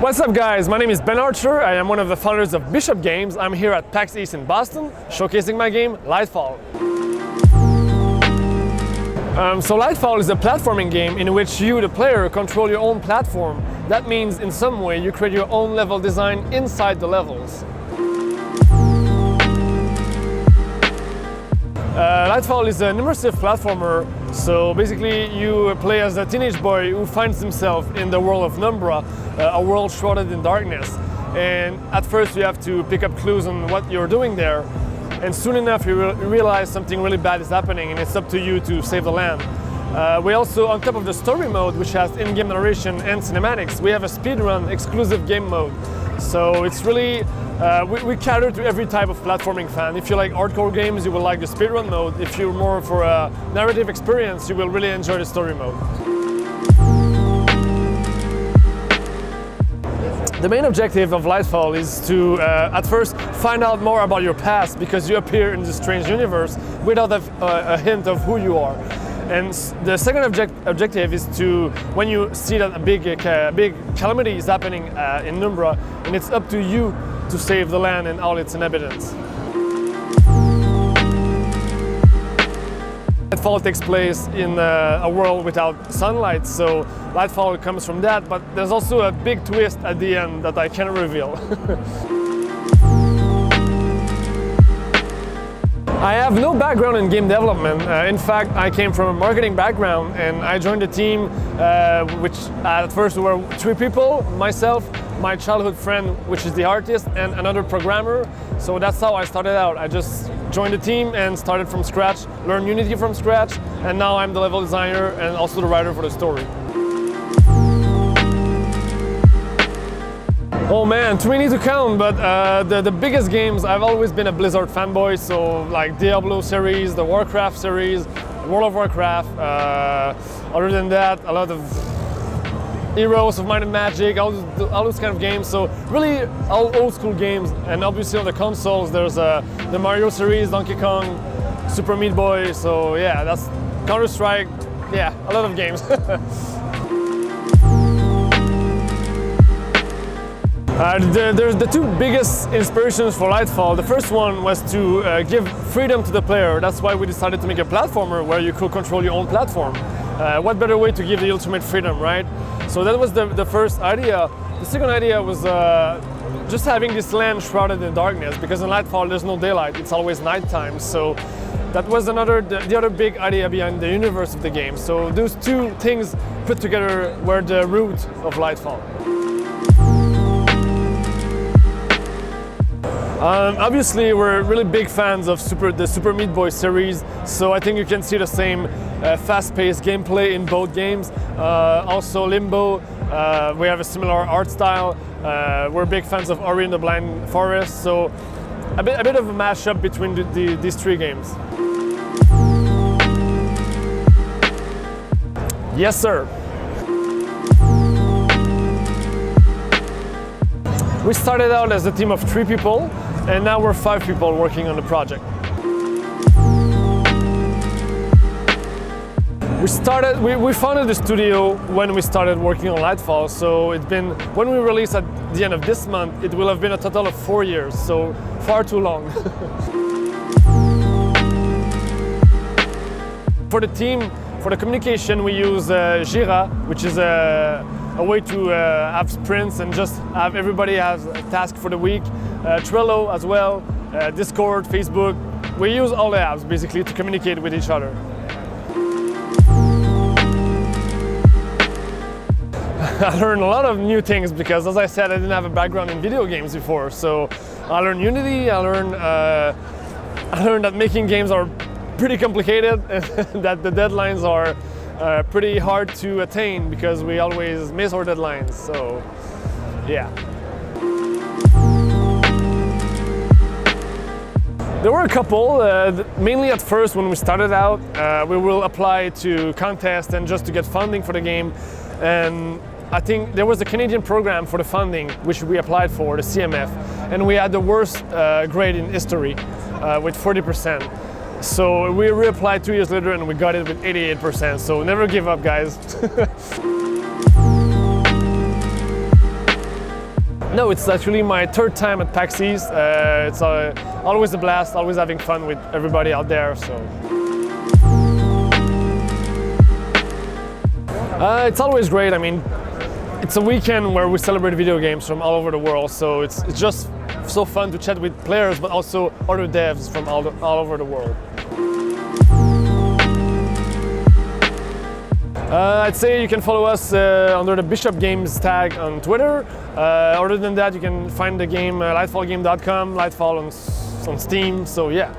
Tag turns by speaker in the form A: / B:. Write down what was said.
A: What's up guys, my name is Ben Archer, I am one of the founders of Bishop Games. I'm here at PAX East in Boston, showcasing my game, Lightfall. So Lightfall is a platforming game in which you, the player, control your own platform. That means in some way you create your own level design inside the levels. Lightfall is an immersive platformer, so basically you play as a teenage boy who finds himself in the world of Numbra, a world shrouded in darkness. And at first you have to pick up clues on what you're doing there, and soon enough you realize something really bad is happening and it's up to you to save the land. We also, on top of the story mode, which has in-game narration and cinematics, we have a speedrun exclusive game mode. So it's really, we cater to every type of platforming fan. If you like hardcore games, you will like the speedrun mode. If you're more for a narrative experience, you will really enjoy the story mode. The main objective of Lightfall is to, at first, find out more about your past, because you appear in this strange universe without a hint of who you are. And the second objective is to, when you see that a big calamity is happening in Numbra, and it's up to you to save the land and all its inhabitants. Lightfall takes place in a world without sunlight, so Lightfall comes from that, but there's also a big twist at the end that I can't reveal. I have no background in game development. In fact, I came from a marketing background and I joined the team, which at first were 3 people, myself, my childhood friend, which is the artist, and another programmer. So that's how I started out. I just joined the team and started from scratch, learned Unity from scratch, and now I'm the level designer and also the writer for the story. Oh man, too many to count, but the biggest games, I've always been a Blizzard fanboy, so like Diablo series, the Warcraft series, World of Warcraft. Other than that, a lot of Heroes of Might and Magic, all those kind of games, so really all old school games. And obviously on the consoles, there's the Mario series, Donkey Kong, Super Meat Boy, so yeah, that's Counter-Strike, yeah, a lot of games. There's the 2 biggest inspirations for Lightfall. The first one was to give freedom to the player. That's why we decided to make a platformer where you could control your own platform. What better way to give the ultimate freedom, right? So that was the first idea. The second idea was just having this land shrouded in darkness, because in Lightfall there's no daylight, it's always nighttime. So that was the other big idea behind the universe of the game. So those 2 things put together were the root of Lightfall. Obviously, we're really big fans of the Super Meat Boy series, so I think you can see the same fast-paced gameplay in both games. Also Limbo, we have a similar art style. We're big fans of Ori and the Blind Forest, so a bit of a mashup between these 3 games. Yes, sir. We started out as a team of 3 people, and now we're 5 people working on the project. We founded the studio when we started working on Lightfall, so it's been, when we release at the end of this month, it will have been a total of 4 years, so far too long. For the team, for the communication, we use Jira, which is a way to have sprints and just have everybody has a task for the week. Trello as well, Discord, Facebook. We use all the apps basically to communicate with each other. I learned a lot of new things because, as I said, I didn't have a background in video games before. So I learned Unity, I learned that making games are pretty complicated and that the deadlines are pretty hard to attain because we always miss our deadlines, so yeah. There were a couple, mainly at first when we started out, we will apply to contests and just to get funding for the game. And I think there was a Canadian program for the funding, which we applied for, the CMF, and we had the worst grade in history with 40%. So we reapplied 2 years later and we got it with 88%, so never give up, guys. No, it's actually my third time at PAX East. It's always a blast, always having fun with everybody out there. So it's always great. I mean, it's a weekend where we celebrate video games from all over the world. So it's just so fun to chat with players, but also other devs from all over the world. I'd say you can follow us under the Bishop Games tag on Twitter. Other than that, you can find the game lightfallgame.com, Lightfall on Steam. So yeah.